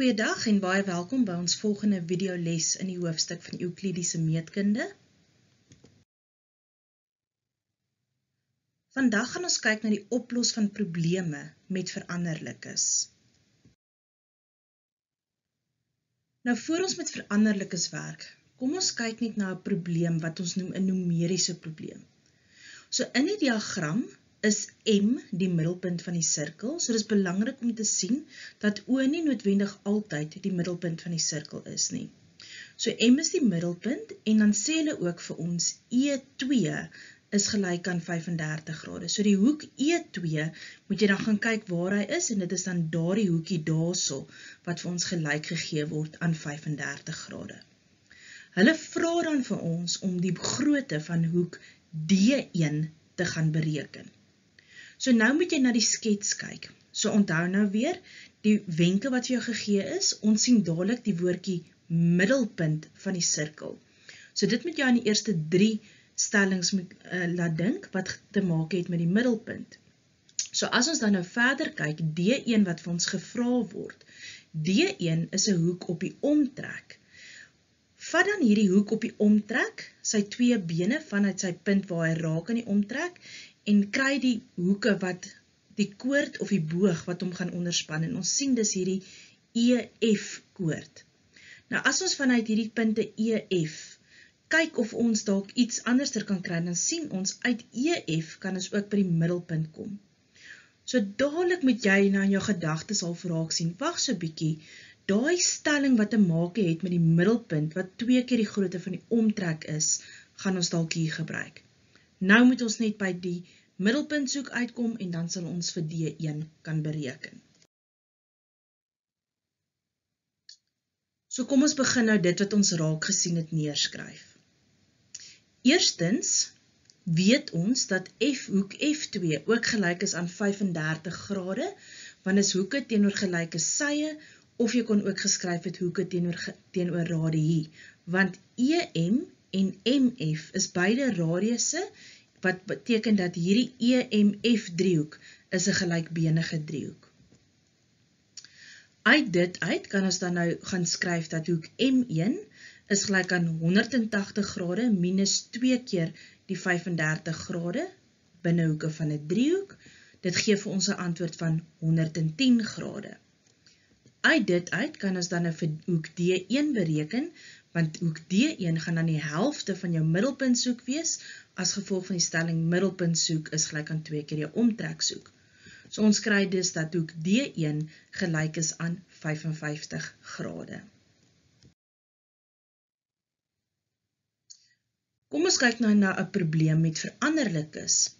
Goeiedag en baie welkom by ons volgende videoles in die hoofstuk van Euklidiese meetkunde. Vandag gaan ons kyk na die oplos van probleme met veranderlikes. Nou voor ons met veranderlikes werk, kom ons kyk net na 'n probleem wat ons noem 'n numeriese probleem. So in die diagram is M die middelpunt van die sirkel, so dit is belangrik om te sien dat O nie noodwendig altyd die middelpunt van die sirkel is nie. So M is die middelpunt en dan sê hulle ook vir ons E2 is gelyk aan 35 grade. So die hoek E2 moet jy dan gaan kyk waar hy is en dit is dan daardie hoekie daarso wat vir ons gelyk gegee word aan 35 grade. Hulle vra dan vir ons om die grootte van hoek D1 te gaan bereken. So nou moet jy na die skets kyk. So onthou nou weer, die wenke wat vir jou gegee is, ons sien dadelik die woordjie middelpunt van die sirkel. So dit moet jou aan die eerste 3 stellings laat dink, wat te maak het met die middelpunt. So as ons dan nou verder kyk, D1 wat vir ons gevra word, D1 is 'n hoek op die omtrek. Vat dan hierdie hoek op die omtrek, sy 2 bene vanuit sy punt waar hy raak aan die omtrek, en kry die hoeke wat die koord of die boog wat hom gaan onderspan, en ons sien dis hierdie EF koord. Nou as ons vanuit hierdie punte EF kyk of ons dalk iets anderster kan kry, dan sien ons uit EF kan ons ook by die middelpunt kom. So dadelik moet jy na jou gedagtes al raak sien, wag so bietjie, daai stelling wat te maak het met die middelpunt, wat 2 keer die grootte van die omtrek is, gaan ons dalk hier gebruik. Nou moet ons net by die middelpunt soek uitkom en dan sal ons vir D1 kan bereken. So kom ons begin nou dit wat ons raak gesien het neerskryf. Eerstens weet ons dat hoek F2 ook gelyk is aan 35 grade, want is hoeke teenoor gelyke sye, of jy kon ook geskryf het hoeke teenoor radii, want EM en MF is beide radiusse, wat beteken dat hierdie EMF driehoek is 'n gelykbenige driehoek. Uit dit uit kan ons dan nou gaan skryf dat hoek M1 is gelyk aan 180 grade minus 2 keer die 35 grade binne hoeke van 'n driehoek. Dit gee vir ons 'n antwoord van 110 grade. Uit dit uit kan ons dan nou vir hoek D1 bereken, want hoek D1 gaan dan die helfte van jou middelpunt soek wees, as gevolg van die stelling middelpunt soek is gelyk aan 2 keer jou omtrek soek. So ons kry dus dat hoek D1 gelyk is aan 55 grade. Kom ons kyk nou na 'n probleem met veranderlikes.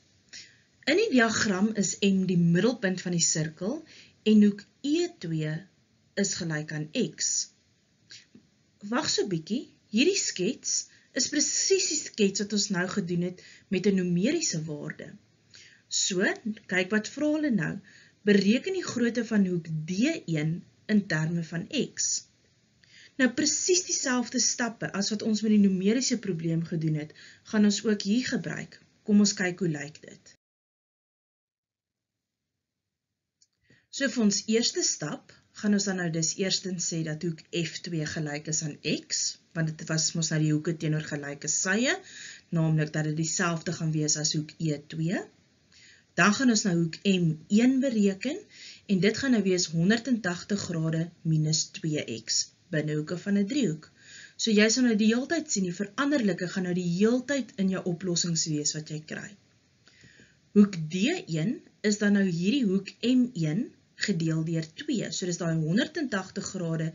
In die diagram is M die middelpunt van die sirkel en hoek E2 is gelyk aan X. Wag so bietjie, hierdie skets is presies die skets wat ons nou gedoen het met 'n numeriese waarde. So, kyk wat vra hulle nou, bereken die grootte van hoek D1 in terme van X. Nou presies dieselfde stappe as wat ons met die numeriese probleem gedoen het, gaan ons ook hier gebruik. Kom ons kyk hoe lyk dit. So vir ons eerste stap, gaan ons dan nou dus eerstens sê dat hoek F2 gelyk is aan X, want dit was mos nou die hoeke teenoor gelyke sye, naamlik dat dit dieselfde gaan wees as hoek E2. Dan gaan ons nou hoek M1 bereken, en dit gaan nou wees 180 grade minus 2x, binne hoeke van 'n driehoek. So jy sal nou die hele tyd sien, die veranderlike gaan nou die hele tyd in jou oplossings wees wat jy kry. Hoek D1 is dan nou hierdie hoek M1 gedeel deur 2, so dis daai 180 grade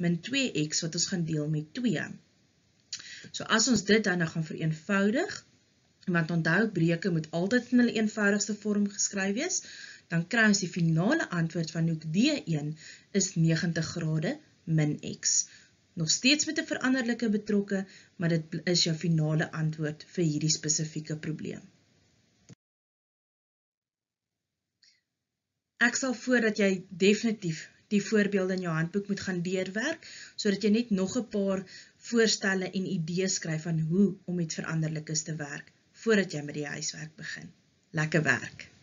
min 2x wat ons gaan deel met 2. So as ons dit dan nou gaan vereenvoudig, want onthou, breuke moet altyd in hulle eenvoudigste vorm geskryf wees, dan kry ons die finale antwoord van hoek D1 is 90 grade min x. Nog steeds met 'n veranderlike betrokke, maar dit is jou finale antwoord vir hierdie spesifieke probleem. Ek sal voor dat jy definitief die voorbeelde in jou handboek moet gaan deurwerk, sodat jy net nog 'n paar voorstelle en idees skryf van hoe om met veranderlikes te werk, voordat jy met die huiswerk begin. Lekker werk!